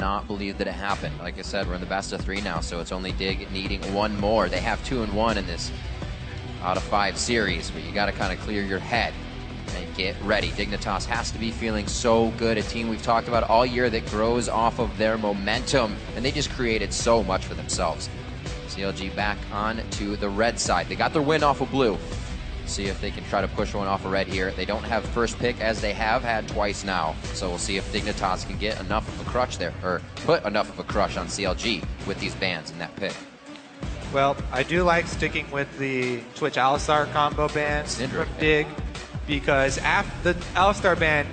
cannot believe that it happened. Like I said, we're in the best of 3 now, so it's only Dig needing 1 more. They have 2-1 in this out of 5 series, but you got to kind of clear your head and get ready. Dignitas has to be feeling so good, a team we've talked about all year that grows off of their momentum, and they just created so much for themselves. CLG back on to the red side. They got their win off of blue. See if they can try to push one off of red here. They don't have first pick as they have had twice now, so we'll see if Dignitas can get enough of a crush there, or put enough of a crush on CLG with these bans in that pick. Well, I do like sticking with the Twitch Alistar combo bans from Dig, because the Alistar ban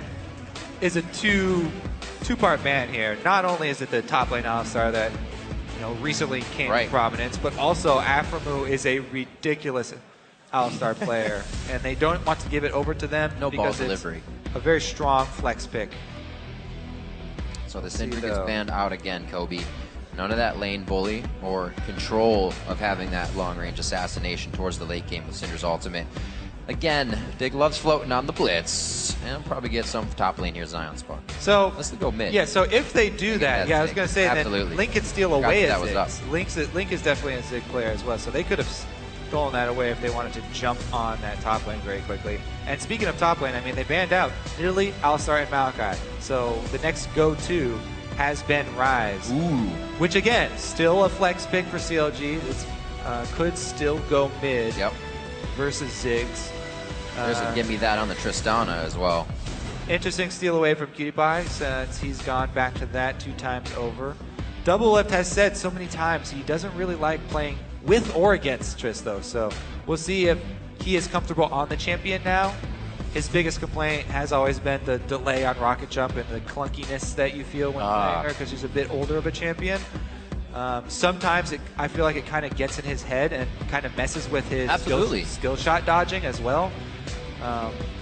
is a two-part ban here. Not only is it the top lane Alistar that recently came to prominence, but also Aphromoo is a ridiculous Alistar player, and they don't want to give it over to them because it's a very strong flex pick. So the Syndra gets banned out again, Kobe. None of that lane bully or control of having that long-range assassination towards the late game with Syndra's ultimate. Again, Dig loves floating on the blitz, and I'll probably get some top lane here, Zion spot. So let's go mid. Yeah, so if they do that, I was going to say that Link could steal away as Zig. Link is definitely a Zig player as well, so they could have stolen that away if they wanted to jump on that top lane very quickly. And speaking of top lane, I mean, they banned out nearly Alistar and Maokai, so the next go-to has been Ryze, which again, still a flex pick for CLG. It's could still go mid versus Ziggs. There's a give me that on the Tristana as well. Interesting steal away from PewDiePie, since he's gone back to that 2 times over. Double Lift has said so many times he doesn't really like playing with or against Trist, though, so we'll see if he is comfortable on the champion now. His biggest complaint has always been the delay on Rocket Jump and the clunkiness that you feel when playing her, because he's a bit older of a champion. Sometimes I feel like it kind of gets in his head and kind of messes with his skill shot dodging as well.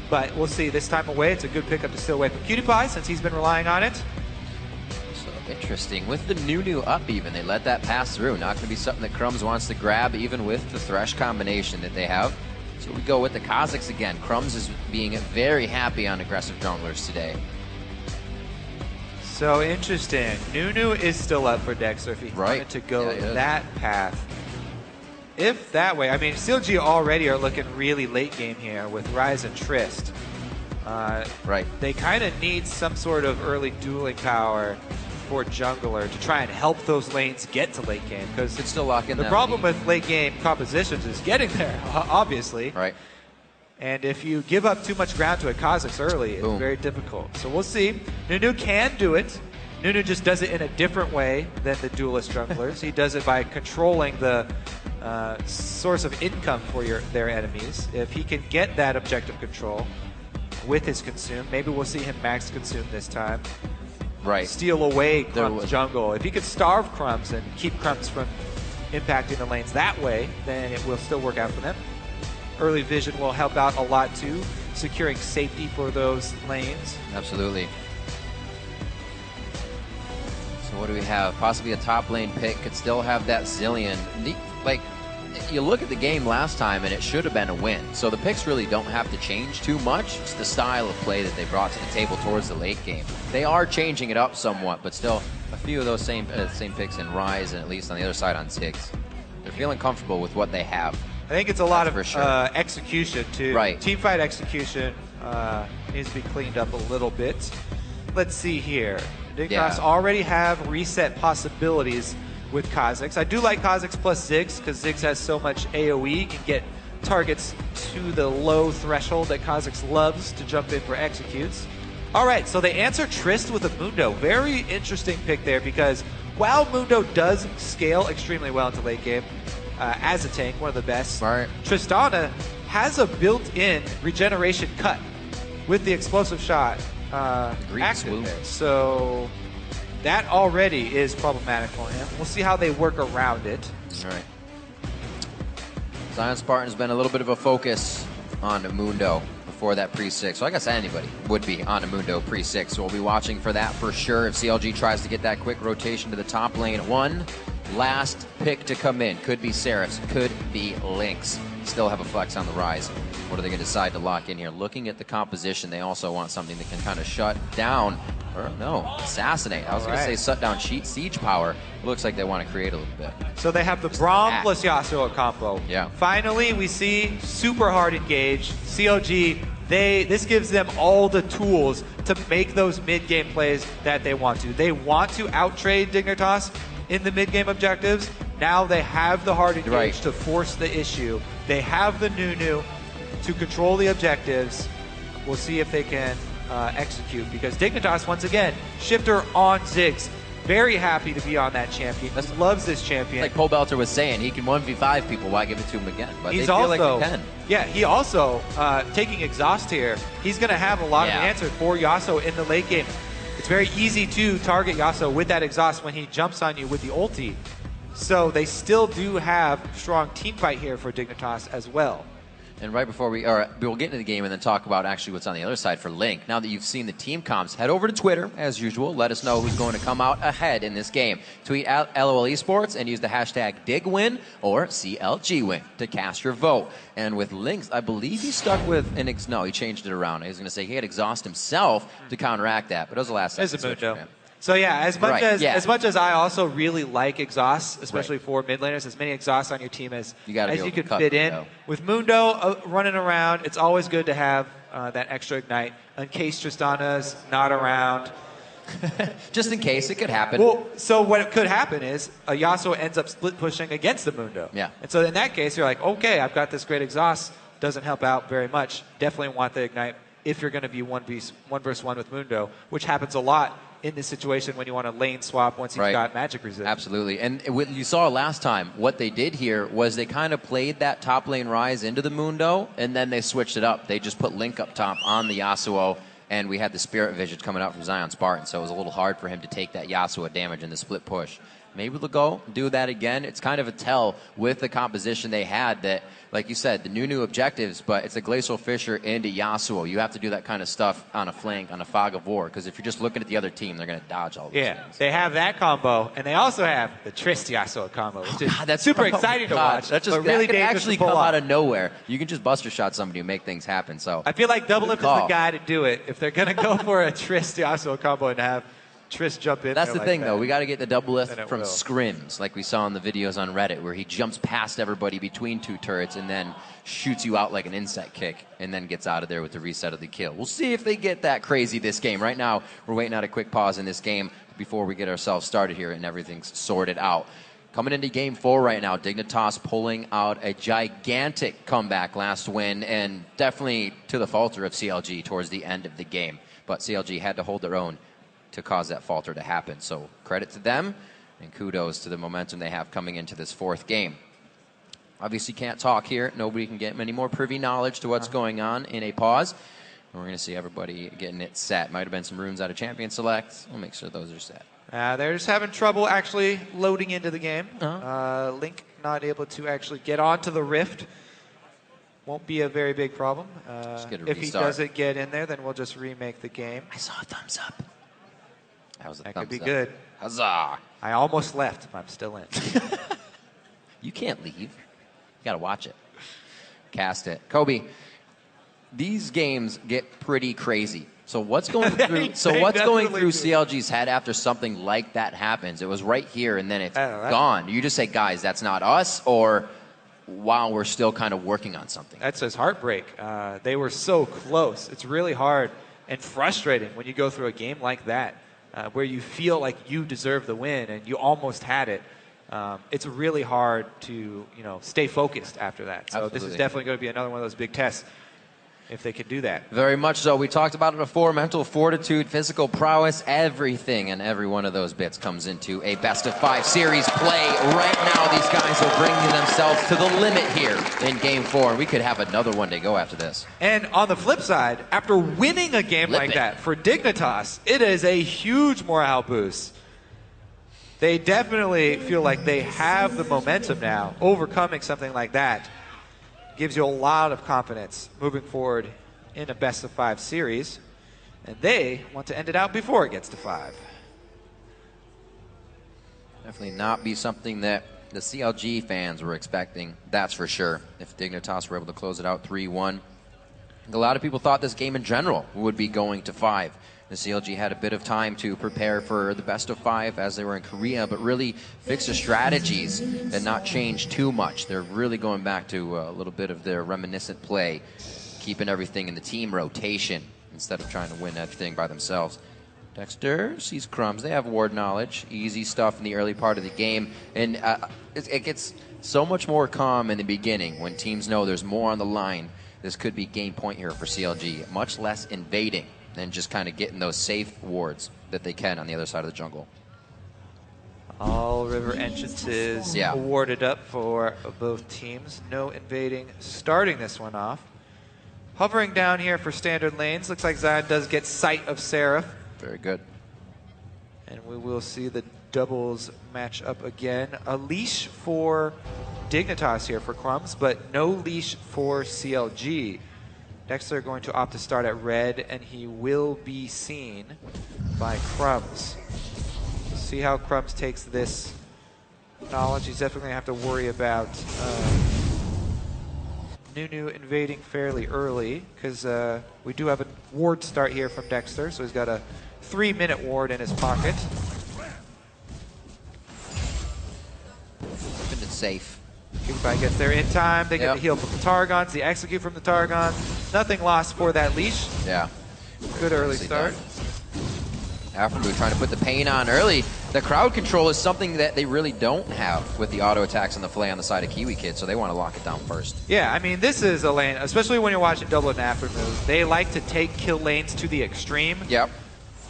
But we'll see. This time away, it's a good pickup to steal away from PewDiePie, since he's been relying on it. So interesting. With the Nunu up even, they let that pass through. Not going to be something that Crumbs wants to grab, even with the Thresh combination that they have. So we go with the Kazakhs again. Crumbs is being very happy on aggressive junglers today. So interesting. Nunu is still up for Dexter if he wanted to go that path. If that way, I mean, CLG already are looking really late game here with Ryze and Trist. They kind of need some sort of early dueling power for jungler to try and help those lanes get to late game, because it's still locking. The problem with late game compositions is getting there, obviously. And if you give up too much ground to a Kazakhs early, it's very difficult. So we'll see. Nunu can do it. Nunu just does it in a different way than the duelist junglers. He does it by controlling the source of income for their enemies. If he can get that objective control with his consume, maybe we'll see him max consume this time. Steal away Crumb's jungle. If he could starve Crumbs and keep Crumbs from impacting the lanes that way, then it will still work out for them. Early vision will help out a lot too, securing safety for those lanes. Absolutely. So what do we have? Possibly a top lane pick. Could still have that Zillion. Like, you look at the game last time and it should have been a win. So the picks really don't have to change too much. It's the style of play that they brought to the table towards the late game. They are changing it up somewhat, but still a few of those same picks in Ryze, and at least on the other side on Ziggs. They're feeling comfortable with what they have. I think it's a lot of execution too. Teamfight execution needs to be cleaned up a little bit. Let's see here. Dignitas already have reset possibilities with Kazakhs. I do like Kazakhs plus Ziggs, because Ziggs has so much AoE, can get targets to the low threshold that Kazakhs loves to jump in for executes. All right, so they answer Trist with a Mundo. Very interesting pick there, because while Mundo does scale extremely well into late game, as a tank, one of the best, Tristana has a built-in regeneration cut with the explosive shot active there. So that already is problematic for him. We'll see how they work around it. All right. Zion Spartan's been a little bit of a focus on Mundo before that pre-6. So I guess anybody would be on Mundo pre-6. So we'll be watching for that for sure. If CLG tries to get that quick rotation to the top lane, one last pick to come in. Could be Seraphs, could be Lynx. Still have a flex on the Ryze. What are they going to decide to lock in here? Looking at the composition, they also want something that can kind of shut down Or no, assassinate. I was going to say shut down siege power. It looks like they want to create a little bit. So they have the Braum plus Yasuo combo. Yeah. Finally, we see super hard engage. CLG, this gives them all the tools to make those mid-game plays that they want to. They want to out-trade Dignitas in the mid-game objectives. Now they have the hard engage to force the issue. They have the Nunu to control the objectives. We'll see if they can execute, because Dignitas, once again, shifter on Ziggs. Very happy to be on that champion. Loves this champion. Like Pole Belter was saying, he can 1v5 people. Why give it to him again? But he's they feel also, like they can. Yeah, he also, taking Exhaust here, he's going to have a lot of answers for Yasuo in the late game. It's very easy to target Yasuo with that Exhaust when he jumps on you with the ulti. So they still do have strong team fight here for Dignitas as well. And right before we'll get into the game and then talk about actually what's on the other side for Link. Now that you've seen the team comps, head over to Twitter, as usual. Let us know who's going to come out ahead in this game. Tweet at LOL Esports and use the hashtag DIGWIN or CLGWin to cast your vote. And with Link's, I believe he stuck with no, he changed it around. I was going to say he had Exhaust himself to counteract that, but it was the last second switch for him. So yeah, as much as I also really like Exhausts, especially for mid laners, as many Exhausts on your team as you could fit in. With Mundo running around, it's always good to have that extra ignite in case Tristana's not around. Just in case, it could happen. Well, so what could happen is a Yasuo ends up split pushing against the Mundo. Yeah. And so in that case, you're like, okay, I've got this great Exhaust. Doesn't help out very much. Definitely want the ignite if you're going to be one versus one with Mundo, which happens a lot in this situation when you want to lane swap once you've got magic resist. Absolutely. And you saw last time, what they did here was they kind of played that top lane rise into the Mundo, and then they switched it up. They just put Link up top on the Yasuo, and we had the Spirit Vision coming out from Zion Spartan, so it was a little hard for him to take that Yasuo damage in the split push. Maybe they'll go do that again. It's kind of a tell with the composition they had that, like you said, the new objectives, but it's a Glacial Fissure into Yasuo. You have to do that kind of stuff on a flank, on a Fog of War, because if you're just looking at the other team, they're going to dodge all these things. They have that combo, and they also have the Trist Yasuo combo, which is that's super exciting to watch. That's just really that can actually come out of nowhere. You can just Buster Shot somebody and make things happen. So I feel like Double Lift is the guy to do it if they're going to go for a Trist Yasuo combo and have Triss jump in. That's the thing, though. We got to get the double lift from scrims, like we saw in the videos on Reddit, where he jumps past everybody between two turrets and then shoots you out like an insect kick and then gets out of there with the reset of the kill. We'll see if they get that crazy this game. Right now, we're waiting out a quick pause in this game before we get ourselves started here and everything's sorted out. Coming into Game 4 right now, Dignitas pulling out a gigantic comeback last win, and definitely to the falter of CLG towards the end of the game. But CLG had to hold their own to cause that falter to happen. So credit to them, and kudos to the momentum they have coming into this fourth game. Obviously can't talk here. Nobody can get any more privy knowledge to what's going on in a pause. And we're going to see everybody getting it set. Might have been some runes out of Champion Select. We'll make sure those are set. They're just having trouble actually loading into the game. Link not able to actually get onto the Rift. Won't be a very big problem. If he doesn't get in there, then we'll just remake the game. I saw a thumbs up. That could be good. Huzzah! I almost left, but I'm still in. You can't leave. You got to watch it. Cast it. Kobe, these games get pretty crazy. So what's going through CLG's head after something like that happens? It was right here and then it's gone. You just say, guys, that's not us, or wow, we're still kind of working on something. That's his heartbreak. They were so close. It's really hard and frustrating when you go through a game like that. Where you feel like you deserve the win and you almost had it. It's really hard to stay focused after that. So This is definitely going to be another one of those big tests if they can do that. Very much so. We talked about it before. Mental fortitude, physical prowess, everything and every one of those bits comes into a best-of-5 series play. Right now, these guys are bringing themselves to the limit here in Game 4. We could have another one to go after this. And on the flip side, after winning a game like that for Dignitas, it is a huge morale boost. They definitely feel like they have the momentum now. Overcoming something like that gives you a lot of confidence moving forward in a best-of-5 series. And they want to end it out before it gets to 5. Definitely not be something that the CLG fans were expecting, that's for sure. If Dignitas were able to close it out 3-1. A lot of people thought this game in general would be going to 5. The CLG had a bit of time to prepare for the best of 5 as they were in Korea, but really fix the strategies and not change too much. They're really going back to a little bit of their reminiscent play, keeping everything in the team rotation instead of trying to win everything by themselves. Dexter sees crumbs. They have ward knowledge, easy stuff in the early part of the game, and it gets so much more calm in the beginning when teams know there's more on the line. This could be game point here for CLG. Much less invading than just kind of getting those safe wards that they can on the other side of the jungle. All river entrances warded up for both teams. No invading starting this one off. Hovering down here for standard lanes. Looks like Zion does get sight of Seraph. Very good. And we will see the doubles match up again. A leash for Dignitas here for Crumbs, but no leash for CLG. Dexter going to opt to start at red, and he will be seen by Crumbs. We'll see how Crumbs takes this knowledge. He's definitely going to have to worry about Nunu invading fairly early, because we do have a ward start here from Dexter, so he's got a 3-minute ward in his pocket. Keeping it safe. Goodbye gets there in time. They get the heal from the Targons, the execute from the Targons. Nothing lost for that leash. Yeah. Good early start. Aftermoon trying to put the pain on early. The crowd control is something that they really don't have with the auto attacks and the flay on the side of Kiwi Kid, so they want to lock it down first. Yeah, I mean, this is a lane, especially when you're watching Double and Aftermoon, they like to take kill lanes to the extreme. Yep.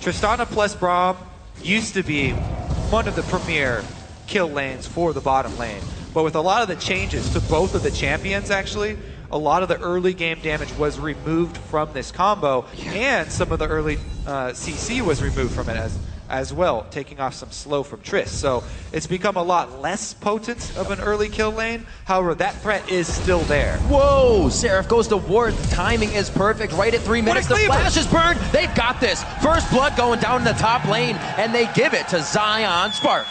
Tristana plus Braum used to be one of the premier kill lanes for the bottom lane. But with a lot of the changes to both of the champions, actually, a lot of the early game damage was removed from this combo, and some of the early CC was removed from it as well, taking off some slow from Triss. So it's become a lot less potent of an early kill lane. However, that threat is still there. Whoa! Seraph goes to ward. The timing is perfect. Right at 3 minutes, the flash is burned. They've got this. First blood going down in the top lane, and they give it to Zion Spark.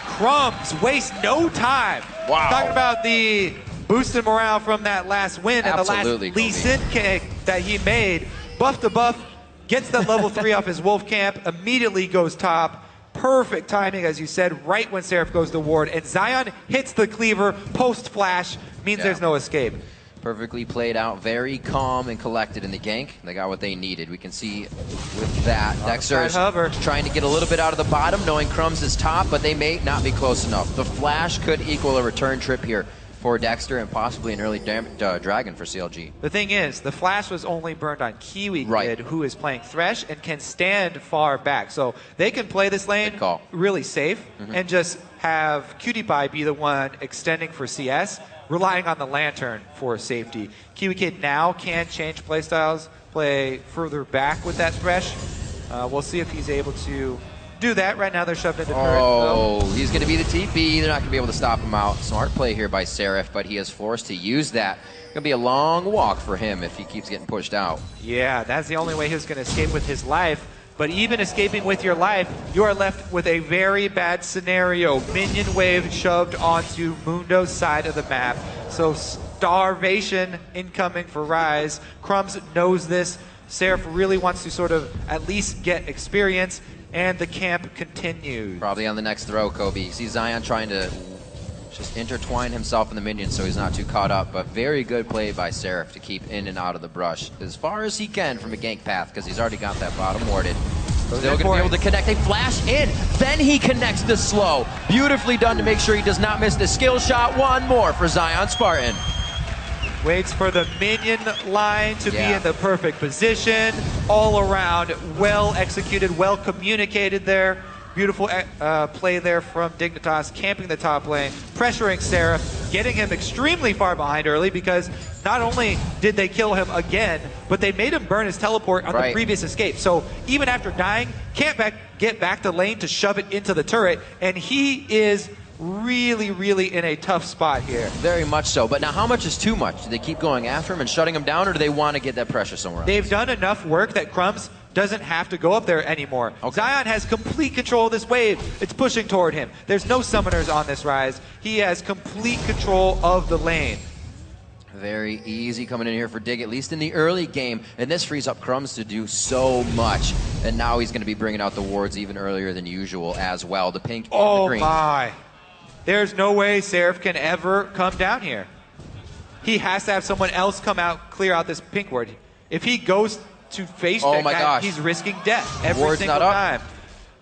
Crumbs waste no time. Wow. Talking about the boosted morale from that last win and the last Lee Sin kick that he made. Buff to buff, gets that level 3 off his Wolf Camp, immediately goes top. Perfect timing, as you said, right when Seraph goes to ward. And Zion hits the cleaver post-flash, means there's no escape. Perfectly played out, very calm and collected in the gank. They got what they needed. We can see with that, Dexter is trying to get a little bit out of the bottom, knowing Crumbs is top, but they may not be close enough. The flash could equal a return trip here for Dexter and possibly an early dragon for CLG. The thing is, the flash was only burned on Kiwi Kid, who is playing Thresh and can stand far back. So they can play this lane really safe and just have Cutie Pie be the one extending for CS, relying on the Lantern for safety. Kiwi Kid now can change playstyles, play further back with that Thresh. We'll see if he's able to do that. Right now they're shoved into turret. Oh, he's going to be the TP. They're not going to be able to stop him out. Smart play here by Seraph, but he is forced to use that. It's going to be a long walk for him if he keeps getting pushed out. Yeah, that's the only way he's going to escape with his life. But even escaping with your life, you are left with a very bad scenario. Minion wave shoved onto Mundo's side of the map. So starvation incoming for Rise. Crumbs knows this. Seraph really wants to sort of at least get experience, and the camp continues. Probably on the next throw, Kobe. You see Zion trying to just intertwine himself in the minions so he's not too caught up, but very good play by Seraph to keep in and out of the brush as far as he can from a gank path, because he's already got that bottom warded. Still going to be able to connect. They flash in. Then he connects the slow. Beautifully done to make sure he does not miss the skill shot. One more for Zion Spartan. Waits for the minion line to be in the perfect position. All around, well executed, well communicated there. Beautiful play there from Dignitas, camping the top lane, pressuring Seraph, getting him extremely far behind early, because not only did they kill him again, but they made him burn his teleport on the previous escape. So even after dying, can't get back to lane to shove it into the turret, and he is really in a tough spot here. Very much so. But now how much is too much? Do they keep going after him and shutting him down, or do they want to get that pressure somewhere else? They've done enough work that Crumbs doesn't have to go up there anymore. Zion has complete control of this wave. It's pushing toward him. There's no summoners on this Rise. He has complete control of the lane. Very easy coming in here for Dig, at least in the early game. And this frees up Crumbs to do so much. And now he's going to be bringing out the wards even earlier than usual as well. The pink and the green. Oh my. There's no way Seraph can ever come down here. He has to have someone else come out, clear out this pink ward. If he goes to face that guy, he's risking death every single time.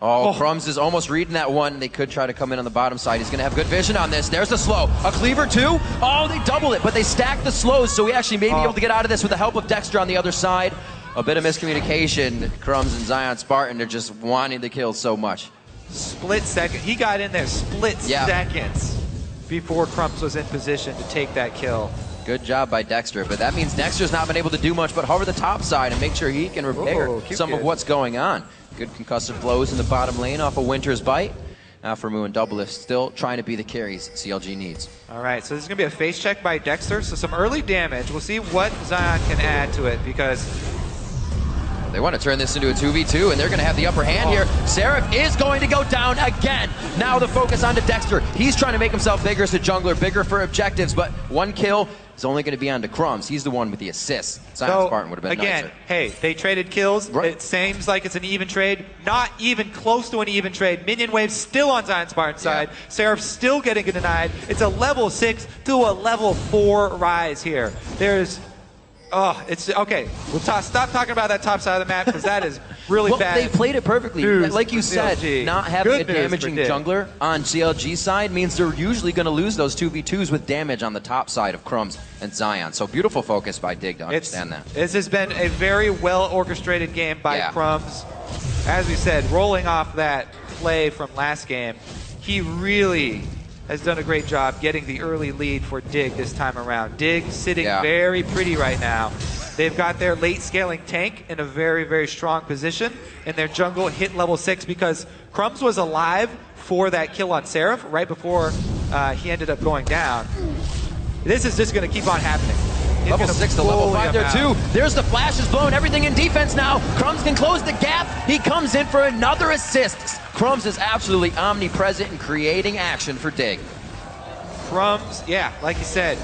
Oh, Crumbs is almost reading that one. They could try to come in on the bottom side. He's going to have good vision on this. There's the slow. A cleaver too? Oh, they double it, but they stack the slows, so he actually may be able to get out of this with the help of Dexter on the other side. A bit of miscommunication. Crumbs and Zion Spartan are just wanting to kill so much. Split second. He got in there split seconds before Crumbs was in position to take that kill. Good job by Dexter, but that means Dexter's not been able to do much but hover the top side and make sure he can repair some of what's going on. Good concussive blows in the bottom lane off of Winter's Bite. Now for Moo and Doublelift still trying to be the carries CLG needs. All right, so this is going to be a face check by Dexter, so some early damage. We'll see what Zion can add to it because they want to turn this into a 2v2, and they're going to have the upper hand here. Seraph is going to go down again. Now the focus onto Dexter. He's trying to make himself bigger as a jungler, bigger for objectives, but one kill is only going to be onto Crumbs. He's the one with the assist. Zion Spartan would have been nicer. Hey, they traded kills. It seems like it's an even trade. Not even close to an even trade. Minion wave still on Zion Spartan's side. Seraph still getting denied. It's a level 6 to a level 4 rise here. There's... Oh, it's okay. We'll stop talking about that top side of the map because that is really bad. They played it perfectly. Like you said, not having a damaging jungler on CLG side means they're usually going to lose those 2v2s with damage on the top side of Crumbs and Zion. So beautiful focus by Dig to understand that. This has been a very well orchestrated game by Crumbs. As we said, rolling off that play from last game, he really has done a great job getting the early lead for Dig this time around. Dig sitting very pretty right now. They've got their late scaling tank in a very, very strong position, and their jungle hit level 6 because Crumbs was alive for that kill on Seraph right before he ended up going down. This is just going to keep on happening. Level 6 to level 5 there too. There's the flashes blowing everything in defense now. Crumbs can close the gap. He comes in for another assist. Crumbs is absolutely omnipresent in creating action for Dig. Crumbs, like you said,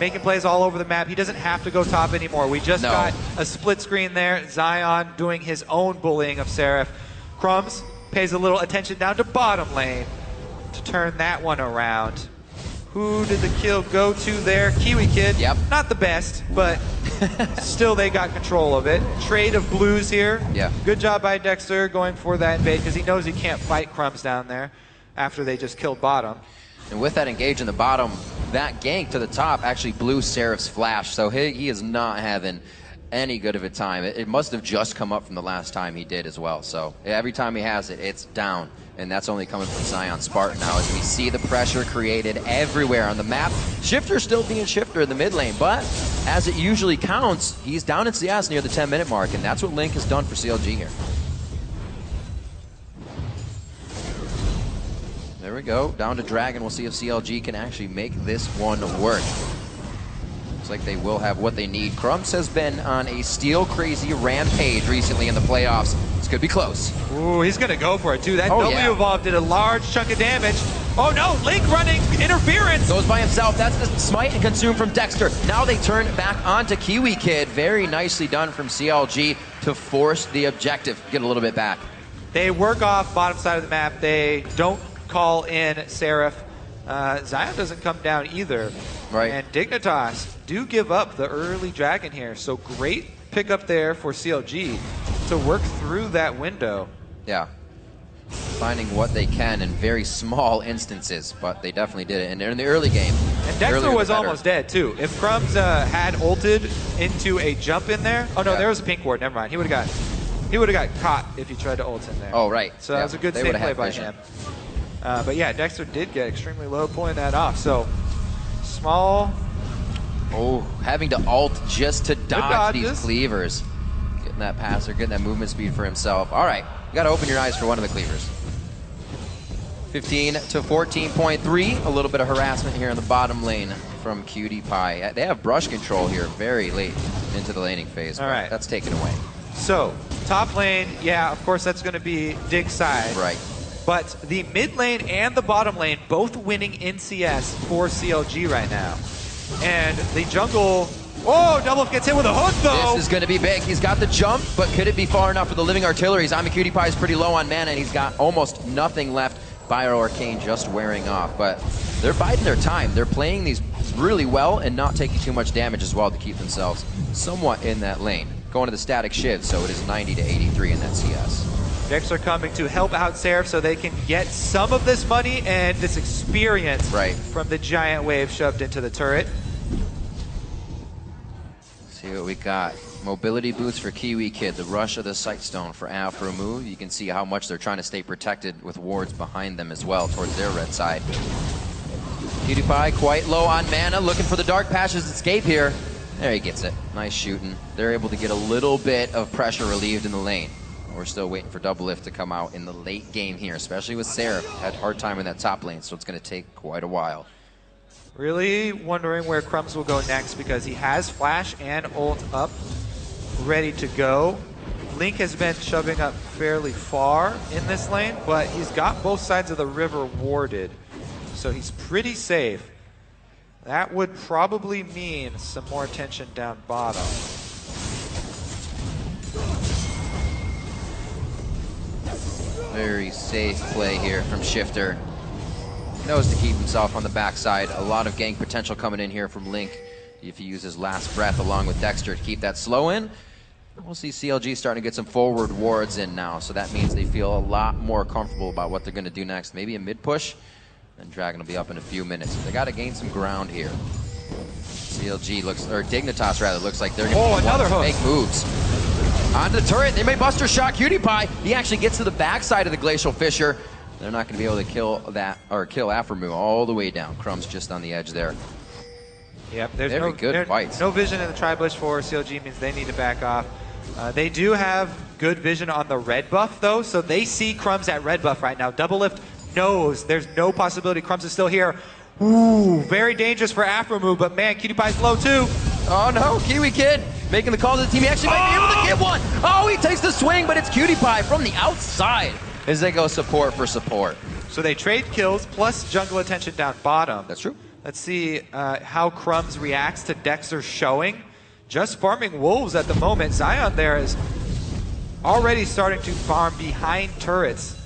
making plays all over the map. He doesn't have to go top anymore. We just got a split screen there. Zion doing his own bullying of Seraph. Crumbs pays a little attention down to bottom lane to turn that one around. Who did the kill go to there? Kiwi Kid. Yep. Not the best, but still they got control of it. Trade of blues here. Yeah. Good job by Dexter going for that invade because he knows he can't fight Crumbs down there after they just killed bottom. And with that engage in the bottom, that gank to the top actually blew Seraph's flash, so he is not having any good of a time. It must have just come up from the last time he did as well. So every time he has it, it's down. And that's only coming from Zion Spartan now as we see the pressure created everywhere on the map. Shifter still being Shifter in the mid lane, but as it usually counts, he's down in CS near the 10-minute mark, and that's what Link has done for CLG here. There we go, down to Dragon. We'll see if CLG can actually make this one work. Looks like they will have what they need. Crumbs has been on a steel-crazy rampage recently in the playoffs. This could be close. Ooh, he's going to go for it, too. That W evolve did a large chunk of damage. Oh, no, Link running interference. Goes by himself. That's the smite and consume from Dexter. Now they turn back onto Kiwi Kid. Very nicely done from CLG to force the objective. Get a little bit back. They work off bottom side of the map. They don't call in Seraph. Zion doesn't come down either. Right. And Dignitas do give up the early dragon here. So great pickup there for CLG to work through that window. Yeah. Finding what they can in very small instances, but they definitely did it. And they're in the early game. And Dexter was almost dead too. If Crumbs had ulted into a jump in there. Oh no, there was a pink ward. Never mind. He would have got caught if he tried to ult in there. Oh right. So that was a good safe play by him. But yeah, Dexter did get extremely low, pulling that off. So small. Oh, having to ult just to dodge these cleavers. Getting that passer, getting that movement speed for himself. All right, you got to open your eyes for one of the cleavers. 15 to 14.3. A little bit of harassment here in the bottom lane from Cutie Pie. They have brush control here very late into the laning phase. All right, that's taken away. So top lane, yeah, of course that's going to be Dig's side. Right. But the mid lane and the bottom lane both winning in CS for CLG right now. And the jungle, oh, Double gets hit with a hook though. This is gonna be big. He's got the jump, but could it be far enough for the living artillery? Cutie is pretty low on mana, and he's got almost nothing left. Bio Arcane just wearing off, but they're biding their time. They're playing these really well and not taking too much damage as well to keep themselves somewhat in that lane. Going to the static shiv, so it is 90 to 83 in that CS. Decks are coming to help out Seraph so they can get some of this money and this experience from the giant wave shoved into the turret. See what we got. Mobility boots for Kiwi Kid, the rush of the Sightstone for Afromu. You can see how much they're trying to stay protected with wards behind them as well towards their red side. Cutie quite low on mana, looking for the Dark Passage's escape here. There he gets it. Nice shooting. They're able to get a little bit of pressure relieved in the lane. We're still waiting for Doublelift to come out in the late game here, especially with Seraph. Had a hard time in that top lane, so it's going to take quite a while. Really wondering where Crumbs will go next because he has Flash and ult up, ready to go. Link has been shoving up fairly far in this lane, but he's got both sides of the river warded, so he's pretty safe. That would probably mean some more attention down bottom. Very safe play here from Shifter. Knows to keep himself on the backside. A lot of gank potential coming in here from Link if he uses Last Breath along with Dexter to keep that slow in. We'll see CLG starting to get some forward wards in now, so that means they feel a lot more comfortable about what they're going to do next. Maybe a mid push, and Dragon will be up in a few minutes. They got to gain some ground here. CLG looks, or Dignitas rather, looks like they're going to make moves. Onto the turret, they may buster shot Cutie Pie. He actually gets to the backside of the Glacial Fissure. They're not going to be able to kill that, or kill Afromu all the way down. Crumbs just on the edge there. Yep, there's good fights. No vision in the tri-bush for CLG means they need to back off. They do have good vision on the red buff though, so they see Crumbs at red buff right now. Doublelift knows there's no possibility Crumbs is still here. Ooh, very dangerous for Afromu, but man, Cutie Pie's low too. Oh no, Kiwi Kid making the call to the team. He actually might be able to get one. Oh, he takes the swing, but it's Cutie Pie from the outside as they go support for support. So they trade kills plus jungle attention down bottom. That's true. Let's see how Crumbs reacts to Dexter's showing. Just farming wolves at the moment. Zion there is already starting to farm behind turrets.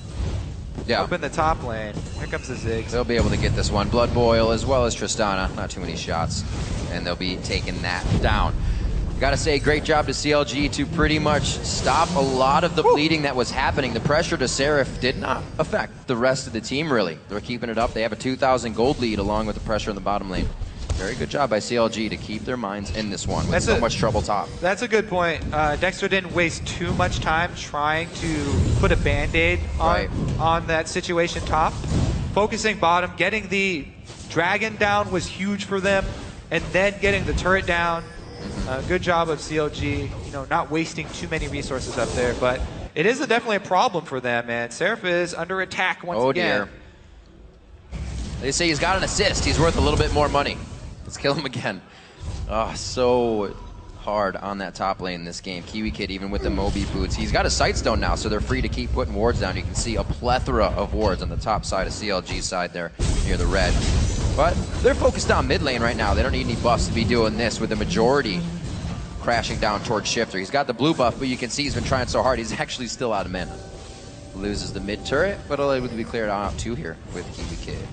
Yeah. Up in the top lane. Here comes the Ziggs. They'll be able to get this one. Blood Boil as well as Tristana. Not too many shots. And they'll be taking that down. Gotta say, great job to CLG to pretty much stop a lot of the bleeding that was happening. The pressure to Seraph did not affect the rest of the team, really. They're keeping it up. They have a 2,000 gold lead along with the pressure in the bottom lane. Very good job by CLG to keep their minds in this one with so much trouble top. That's a good point. Dexter didn't waste too much time trying to put a Band-Aid on that situation top. Focusing bottom, getting the dragon down was huge for them, and then getting the turret down. Good job of CLG, not wasting too many resources up there, but it is definitely a problem for them, and Seraph is under attack once again. Dear. They say he's got an assist. He's worth a little bit more money. Let's kill him again. Oh, so hard on that top lane in this game. Kiwi Kid, even with the Moby boots. He's got a Sightstone now, so they're free to keep putting wards down. You can see a plethora of wards on the top side of CLG's side there near the red. But they're focused on mid lane right now. They don't need any buffs to be doing this, with the majority crashing down towards Shifter. He's got the blue buff, but you can see he's been trying so hard. He's actually still out of mana. Loses the mid turret, but able to be cleared out too here with Kiwi Kid.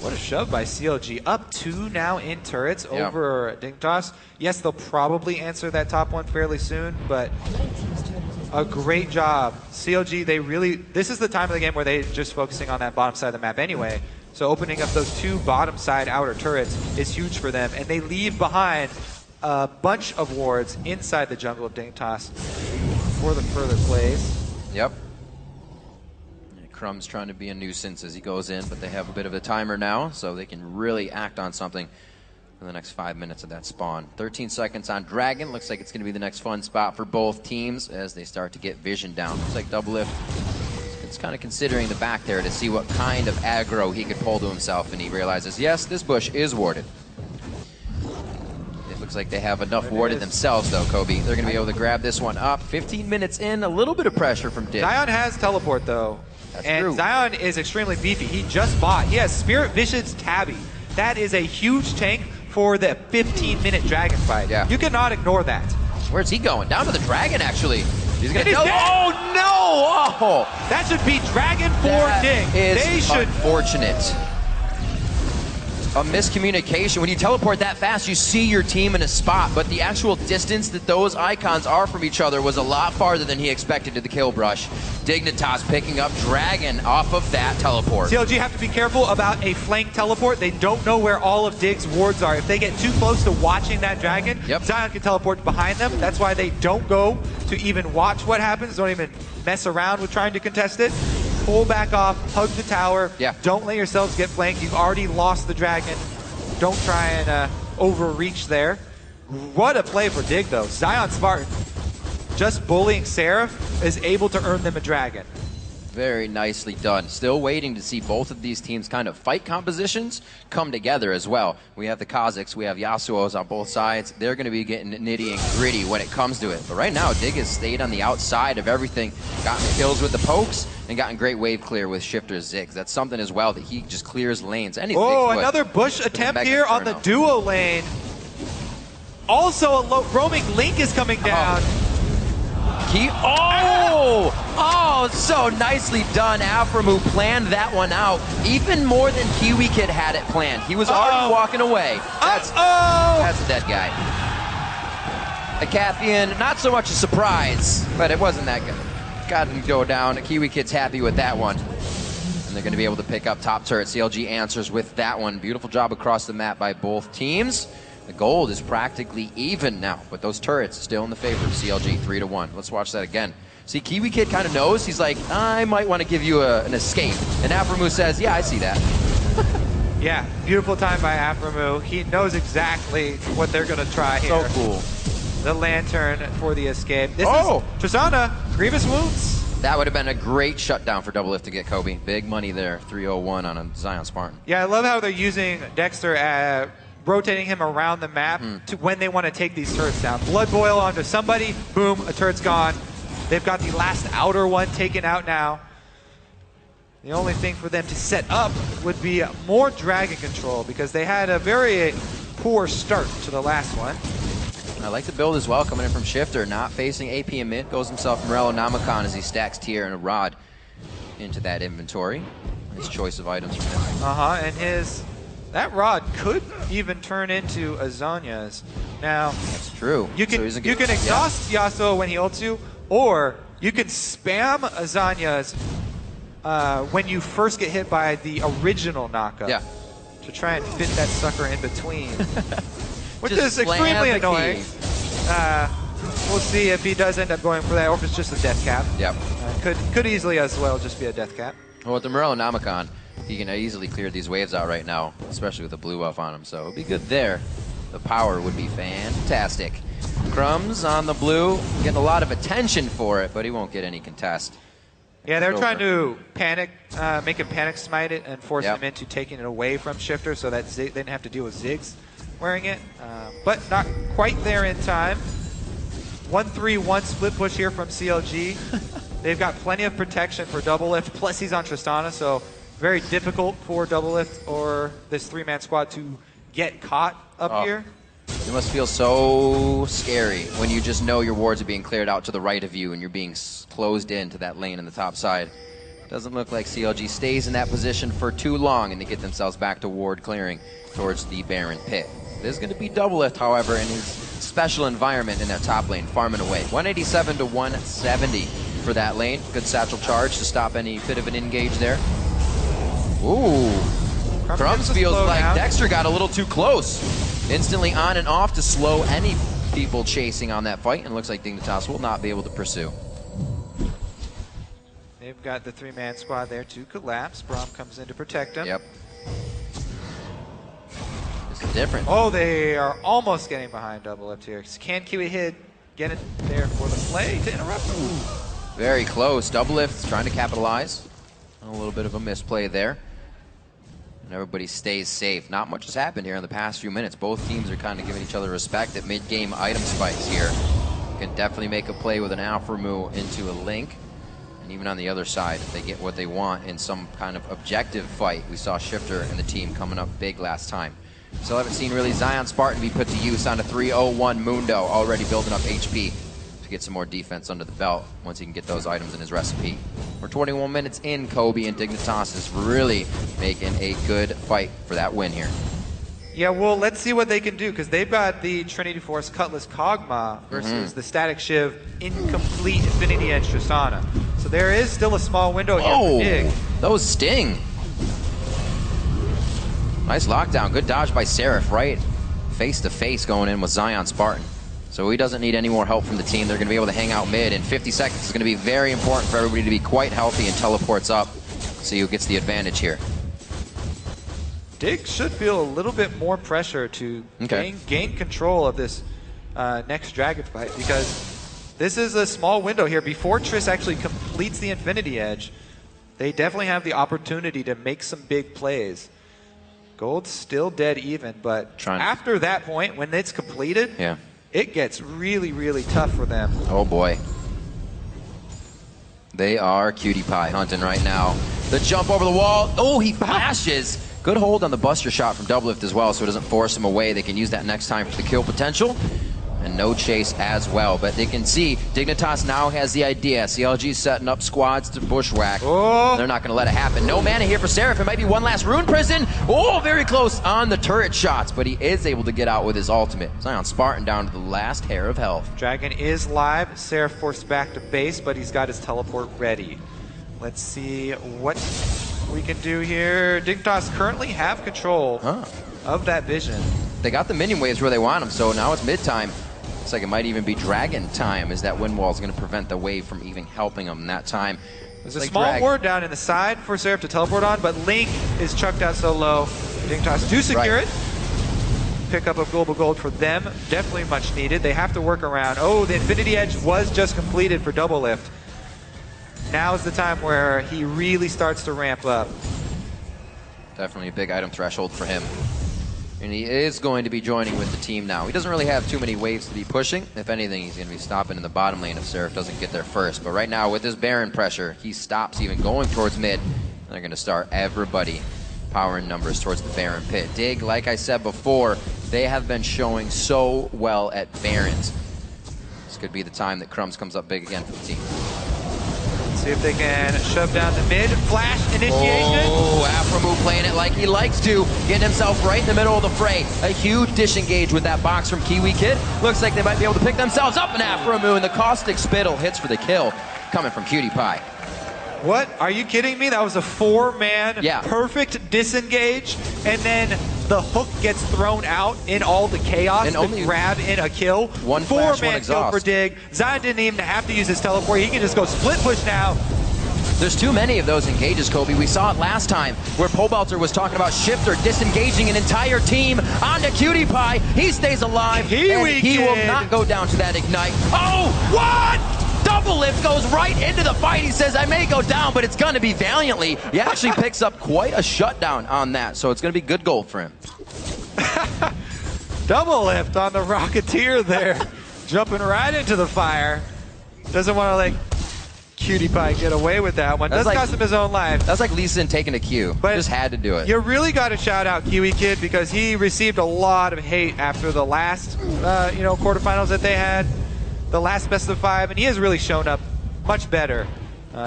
What a shove by CLG. Up 2 now in turrets over Dignitas. Yes, they'll probably answer that top one fairly soon, but a great job. CLG, this is the time of the game where they're just focusing on that bottom side of the map anyway. So opening up those 2 bottom side outer turrets is huge for them, and they leave behind a bunch of wards inside the jungle of Dignitas for the further plays. Yep. Crumb's trying to be a nuisance as he goes in, but they have a bit of a timer now, so they can really act on something for the next 5 minutes of that spawn. 13 seconds on Dragon. Looks like it's going to be the next fun spot for both teams as they start to get vision down. Looks like Doublelift is kind of considering the back there to see what kind of aggro he could pull to himself, and he realizes, yes, this bush is warded. It looks like they have enough warded themselves, though, Kobe. They're going to be able to grab this one up. 15 minutes in, a little bit of pressure from Dig. Zion has teleport, though. That's and true. Zion is extremely beefy. He has Spirit Vision's Tabby. That is a huge tank for the 15-minute dragon fight. Yeah. You cannot ignore that. Where's he going? Down to the dragon, actually. He's gonna go. Oh no! Oh, that should be dragon for Dig. They should. Unfortunate. A miscommunication. When you teleport that fast, you see your team in a spot, but the actual distance that those icons are from each other was a lot farther than he expected to the kill brush. Dignitas picking up Dragon off of that teleport. CLG have to be careful about a flank teleport. They don't know where all of Dig's wards are. If they get too close to watching that dragon, Zion can teleport behind them. That's why they don't go to even watch what happens. Don't even mess around with trying to contest it. Pull back off, hug the tower. Don't let yourselves get flanked. You've already lost the dragon. Don't try and overreach there. What a play for Dig, though. Zion Spartan, just bullying Seraph, is able to earn them a dragon. Very nicely done. Still waiting to see both of these teams' kind of fight compositions come together as well. We have the Kazakhs, we have Yasuo's on both sides. They're going to be getting nitty and gritty when it comes to it. But right now, Dig has stayed on the outside of everything, gotten kills with the pokes, and gotten great wave clear with Shifter's Ziggs. That's something as well that he just clears lanes. Oh, another bush attempt here on the duo lane. Also, a roaming Link is coming down. Oh, so nicely done. Aphromoo planned that one out even more than Kiwi Kid had it planned. He was already walking away. That's a dead guy. Acathian, not so much a surprise, but it wasn't that good. Got him go down. Kiwi Kid's happy with that one. And they're going to be able to pick up top turret. CLG answers with that one. Beautiful job across the map by both teams. The gold is practically even now, but those turrets still in the favor of CLG, 3-1. Let's watch that again. See, Kiwi Kid kind of knows. He's like, I might want to give you an escape. And Aphromoo says, yeah, I see that. Yeah, beautiful time by Aphromoo. He knows exactly what they're going to try here. So cool. The lantern for the escape. This is Tristana, Grievous Wounds. That would have been a great shutdown for Doublelift to get Kobe. Big money there, 301 on a Zion Spartan. Yeah, I love how they're using Dexter rotating him around the map to when they want to take these turrets down. Blood boil onto somebody, boom, a turret's gone. They've got the last outer one taken out now. The only thing for them to set up would be more dragon control because they had a very poor start to the last one. I like the build as well, coming in from Shifter, not facing AP and mid, goes himself Morello Namicon as he stacks Tier and a Rod into that inventory. His choice of items from him. And that Rod could even turn into a Zanya's. Now, that's true. You can exhaust Yasuo when he ults you, or you can spam a Zanya's when you first get hit by the original knockup. To try and fit that sucker in between. Which is extremely annoying. We'll see if he does end up going for that, or if it's just a death cap. Could easily as well just be a death cap. Well, with the Morello Namicon, he can easily clear these waves out right now, especially with the blue buff on him, so it would be good there. The power would be fantastic. Crumbs on the blue, getting a lot of attention for it, but he won't get any contest. Yeah, they're trying to panic, make him panic smite it and force him into taking it away from Shifter so that they didn't have to deal with Ziggs wearing it, but not quite there in time. 1-3-1 split push here from CLG. They've got plenty of protection for Doublelift, plus he's on Tristana, so very difficult for Doublelift or this three-man squad to get caught up here. It must feel so scary when you just know your wards are being cleared out to the right of you and you're being closed into that lane in the top side. Doesn't look like CLG stays in that position for too long and they get themselves back to ward clearing towards the Baron pit. There's going to be Doublelift, however, in his special environment in that top lane, farming away. 187 to 170 for that lane. Good satchel charge to stop any bit of an engage there. Ooh. Crumbs feels like Dexter got a little too close. Instantly on and off to slow any people chasing on that fight, and looks like Dignitas will not be able to pursue. They've got the three-man squad there to collapse. Braum comes in to protect him. Yep. This is different. Oh, they are almost getting behind Doublelift here. Can Kiwi Kid get it there for the play to interrupt? Ooh. Very close. Doublelift trying to capitalize. A little bit of a misplay there. And everybody stays safe. Not much has happened here in the past few minutes. Both teams are kind of giving each other respect at mid-game item spikes here. Can definitely make a play with an Aphromoo into a Link. And even on the other side, if they get what they want in some kind of objective fight. We saw Shifter and the team coming up big last time. Still haven't seen really Zion Spartan be put to use on a 301 Mundo, already building up HP to get some more defense under the belt once he can get those items in his recipe. We're 21 minutes in, Kobe, and Dignitas is really making a good fight for that win here. Yeah, well, let's see what they can do, because they've got the Trinity Force Cutlass Kog'Maw versus the Static Shiv Incomplete Infinity Edge Tristana. So there is still a small window here for Dig. Those sting. Nice lockdown. Good dodge by Seraph, right face to face going in with Zion Spartan. So he doesn't need any more help from the team. They're going to be able to hang out mid, and 50 seconds is going to be very important for everybody to be quite healthy and teleports up. See who gets the advantage here. Dig should feel a little bit more pressure to gain control of this next dragon fight, because this is a small window here. Before Triss actually completes the Infinity Edge, they definitely have the opportunity to make some big plays. Gold's still dead even, but after that point, when it's completed, it gets really, really tough for them. Oh boy. They are cutie pie hunting right now. The jump over the wall. Oh, he flashes. Good hold on the buster shot from Doublelift as well, so it doesn't force him away. They can use that next time for the kill potential. And no chase as well. But they can see Dignitas now has the idea. CLG setting up squads to bushwhack. Oh. They're not going to let it happen. No mana here for Seraph. It might be one last Rune Prison. Oh, very close on the turret shots, but he is able to get out with his ultimate. Zion Spartan down to the last hair of health. Dragon is live. Seraph forced back to base, but he's got his teleport ready. Let's see what we can do here. Dignitas currently have control of that vision. They got the minion waves where they want them, so now it's mid-time. Looks like it might even be dragon time, as that wind wall is going to prevent the wave from even helping them in that time. There's a small ward down in the side for Seraph to teleport on, but Link is chucked out so low. Dignitas do secure it. Pick up a global gold for them. Definitely much needed. They have to work around. Oh, the Infinity Edge was just completed for Doublelift. Now is the time where he really starts to ramp up. Definitely a big item threshold for him. And he is going to be joining with the team now. He doesn't really have too many waves to be pushing. If anything, he's going to be stopping in the bottom lane if Seraph doesn't get there first. But right now, with this Baron pressure, he stops even going towards mid. And they're going to start everybody powering numbers towards the Baron pit. Dig, like I said before, they have been showing so well at Barons. This could be the time that Crumbs comes up big again for the team. See if they can shove down the mid. Flash initiation. Oh, Afromu playing it like he likes to. Getting himself right in the middle of the fray. A huge disengage with that box from Kiwi Kid. Looks like they might be able to pick themselves up in Afromu, and the caustic spittle hits for the kill coming from Cutie Pie. What? Are you kidding me? That was a 4-man perfect disengage, and then the hook gets thrown out in all the chaos and only grab in a kill. One 4-man kill for Dig. Zion didn't even have to use his teleport. He can just go split push now. There's too many of those engages, Kobe. We saw it last time where Pobelter was talking about Shifter disengaging an entire team onto Cutie Pie. He stays alive, and he will not go down to that ignite. Oh, what? Doublelift goes right into the fight. He says, I may go down, but it's going to be valiantly. He actually picks up quite a shutdown on that, so it's going to be good gold for him. Doublelift on the Rocketeer there, jumping right into the fire. Doesn't want to let Cutie Pie get away with that one. Does cost him his own life. That's like Lee Sin taking a Q. But just had to do it. You really got to shout out Kiwi Kid, because he received a lot of hate after the last quarterfinals that they had. The last best of 5, and he has really shown up much better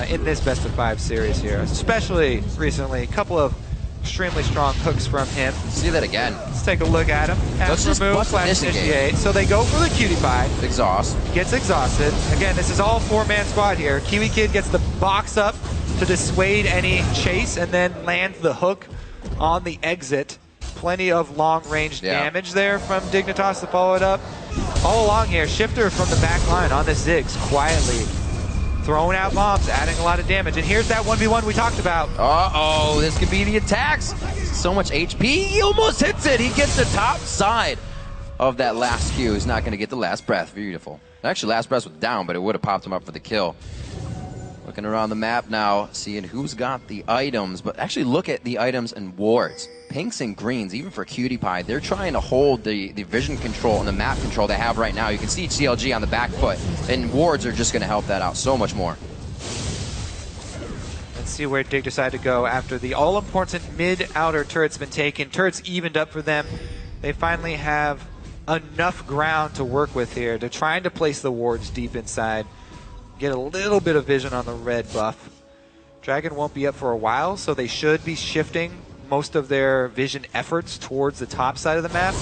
in this best of 5 series here, especially recently. A couple of extremely strong hooks from him. See that again. Let's take a look at him. Remove / initiate. So they go for the Cutie Pie. Exhaust. Gets exhausted. Again, this is all 4-man squad here. Kiwi Kid gets the box up to dissuade any chase, and then lands the hook on the exit. Plenty of long-range damage there from Dignitas to follow it up. All along here, Shifter from the back line on the Ziggs, quietly throwing out bombs, adding a lot of damage. And here's that 1v1 we talked about. Uh-oh, this could be the attacks. So much HP, he almost hits it. He gets the top side of that last Q. He's not going to get the last breath. Beautiful. Actually, last breath was down, but it would have popped him up for the kill. Looking around the map now, seeing who's got the items. But actually look at the items and wards. Pinks and greens, even for Cutie Pie, they're trying to hold the vision control and the map control they have right now. You can see CLG on the back foot, and wards are just going to help that out so much more. Let's see where Dig decided to go after the all-important mid-outer turret's been taken. Turret's evened up for them. they finally have enough ground to work with here. They're trying to place the wards deep inside, get a little bit of vision on the red buff. Dragon won't be up for a while, so they should be shifting most of their vision efforts towards the top side of the map.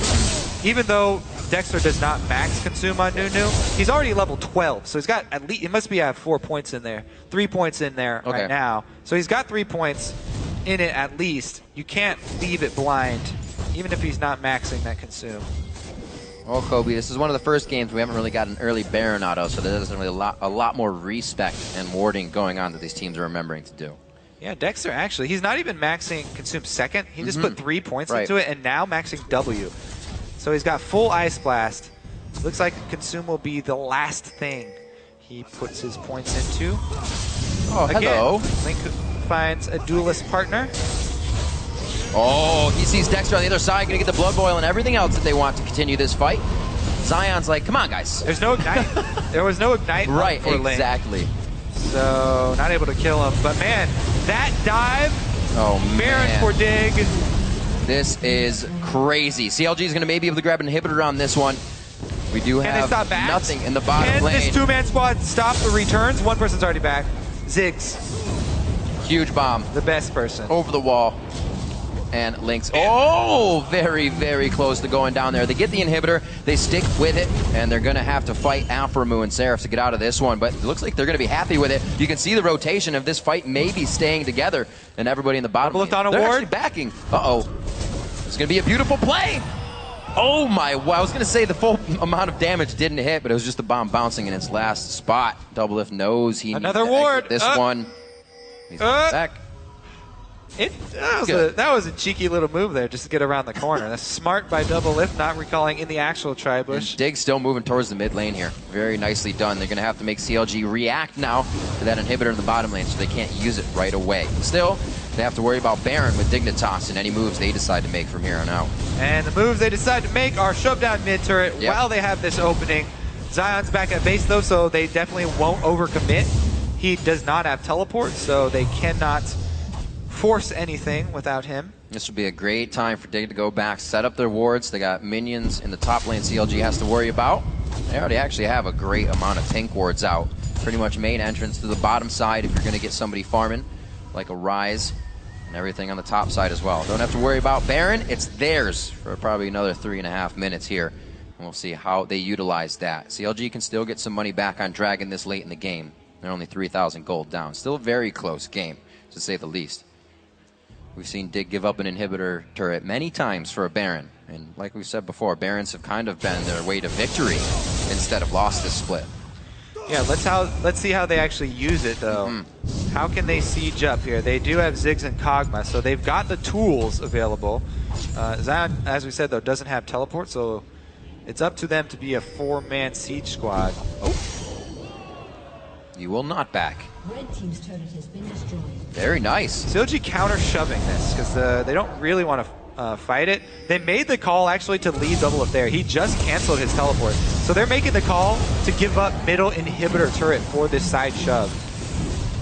Even though Dexter does not max consume on Nunu, he's already level 12, so he's got at least, it must be at 4 points in there, 3 points in there right now. So he's got 3 points in it at least. You can't leave it blind, even if he's not maxing that consume. Well, Kobe, this is one of the first games we haven't really got an early Baron auto, so there's really a lot more respect and warding going on that these teams are remembering to do. Yeah, Dexter actually, he's not even maxing consume second. He just put 3 points into it, and now maxing W. So he's got full Ice Blast. Looks like consume will be the last thing he puts his points into. Oh, hello. Again, Link finds a duelist partner. Oh, he sees Dexter on the other side, going to get the blood boil and everything else that they want to continue this fight. Zion's like, come on, guys. There's no ignite. There was no ignite right, for Link. Exactly. So, not able to kill him. But, man, that dive, Baron for Dig. This is crazy. CLG is going to maybe be able to grab an inhibitor on this one. We do have nothing in the bottom lane. Can this two-man squad stop the returns? One person's already back. Ziggs. Huge bomb. The best person. Over the wall. And Link's, very, very close to going down there. They get the inhibitor, they stick with it, and they're going to have to fight Alphamu and Seraph to get out of this one. But it looks like they're going to be happy with it. You can see the rotation of this fight maybe staying together, and everybody in the bottom lane, they're actually backing. Uh-oh. It's going to be a beautiful play. Oh my, wow. I was going to say the full amount of damage didn't hit, but it was just the bomb bouncing in its last spot. Doublelift knows he needs to exit this one. He's back. That was a cheeky little move there just to get around the corner. That's smart by Doublelift, not recalling in the actual Tribush. Dig's still moving towards the mid lane here. Very nicely done. They're going to have to make CLG react now to that inhibitor in the bottom lane so they can't use it right away. Still, they have to worry about Baron with Dignitas and any moves they decide to make from here on out. And the moves they decide to make are shove down mid turret while they have this opening. Zion's back at base though, so they definitely won't overcommit. He does not have teleport, so they cannot force anything without him. This would be a great time for Dig to go back, set up their wards. They got minions in the top lane CLG has to worry about. They already actually have a great amount of tank wards out. Pretty much main entrance to the bottom side if you're going to get somebody farming, like a Rise, and everything on the top side as well. Don't have to worry about Baron. It's theirs for probably another 3.5 minutes here. And we'll see how they utilize that. CLG can still get some money back on Dragon this late in the game. They're only 3,000 gold down. Still a very close game, to say the least. We've seen Dig give up an inhibitor turret many times for a Baron. And like we said before, Barons have kind of been their way to victory instead of lost this split. Yeah, let's see how they actually use it, though. How can they siege up here? They do have Ziggs and Kog'Maw, so they've got the tools available. Zion, as we said, though, doesn't have teleport, so it's up to them to be a 4-man siege squad. You will not back. Red team's turret has been destroyed. Very nice. CLG counter shoving this because they don't really want to fight it. They made the call actually to leave Doublelift there. He just canceled his teleport. So they're making the call to give up middle inhibitor turret for this side shove.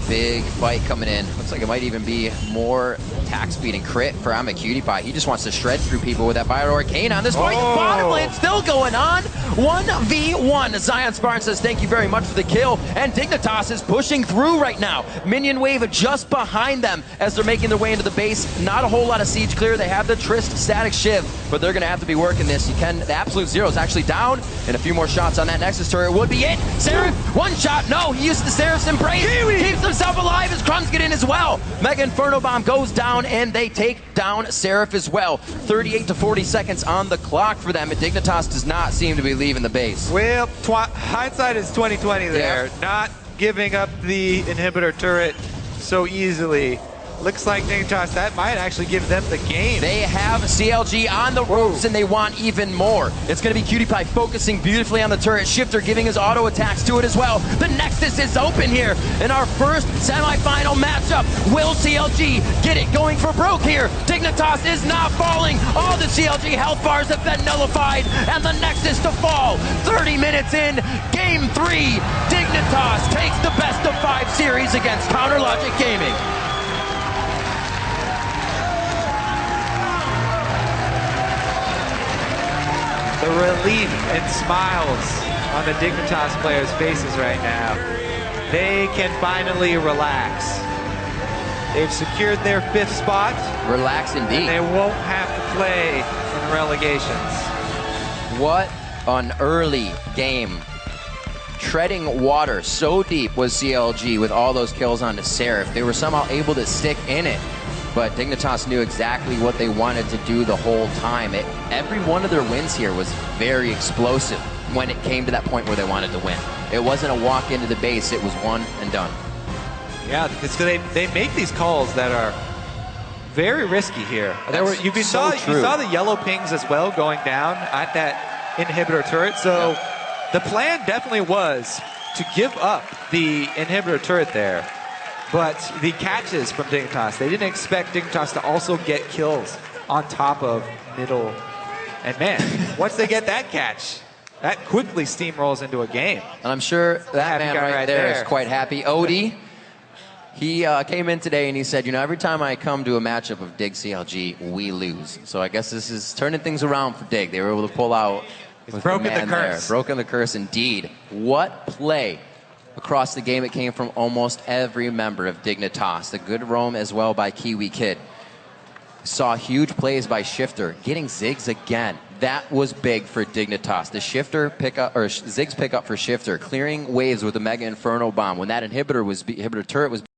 Big fight coming in. Looks like it might even be more attack speed and crit for Cutie-Pie. He just wants to shred through people with that Bio Arcane on this point. The bottom lane still going on. 1v1. Zion Spartan says thank you very much for the kill. And Dignitas is pushing through right now. Minion wave just behind them as they're making their way into the base. Not a whole lot of siege clear. They have the Trist static shiv, but they're going to have to be working this. The Absolute Zero is actually down, and a few more shots on that Nexus turret would be it. Seraph, one shot. No, he used the Seraph's Embrace. Keeps himself alive as Crumbs get in as well. Mega Inferno Bomb goes down, and they take down Seraph as well. 38 to 40 seconds on the clock for them, and Dignitas does not seem to be leaving the base. Well, hindsight is 20/20 there. Yeah. Not giving up the inhibitor turret so easily. Looks like Dignitas, that might actually give them the game. They have CLG on the ropes, and they want even more. It's going to be Cutie-Pie focusing beautifully on the turret. Shifter giving his auto attacks to it as well. The Nexus is open here in our first semifinal matchup. Will CLG get it going for broke here? Dignitas is not falling. All the CLG health bars have been nullified, and the Nexus to fall. 30 minutes in, Game 3. Dignitas takes the best of 5 series against Counter Logic Gaming. relief and smiles on the Dignitas players' faces right now. They can finally relax. They've secured their 5th spot. Relax indeed. And they won't have to play in relegations. What an early game. Treading water so deep was CLG with all those kills onto Seraph. They were somehow able to stick in it, but Dignitas knew exactly what they wanted to do the whole time. Every one of their wins here was very explosive when it came to that point where they wanted to win. It wasn't a walk into the base, it was one and done. Yeah, because they make these calls that are very risky here. You saw the yellow pings as well going down at that inhibitor turret. So the plan definitely was to give up the inhibitor turret there. But the catches from Dignitas, they didn't expect Dignitas to also get kills on top of middle. And man, once they get that catch, that quickly steamrolls into a game. And I'm sure that man right there is quite happy. Odie. He came in today and he said, you know, every time I come to a matchup of Dig CLG, we lose. So I guess this is turning things around for Dig. They were able to pull out. He's broken the curse. Broken the curse indeed. What play across the game it came from almost every member of Dignitas. The good roam as well by Kiwi Kid. Saw huge plays by Shifter, getting Ziggs again. That was big for Dignitas. The Shifter pickup, or Ziggs pickup for Shifter, clearing waves with the Mega Inferno Bomb when that inhibitor turret was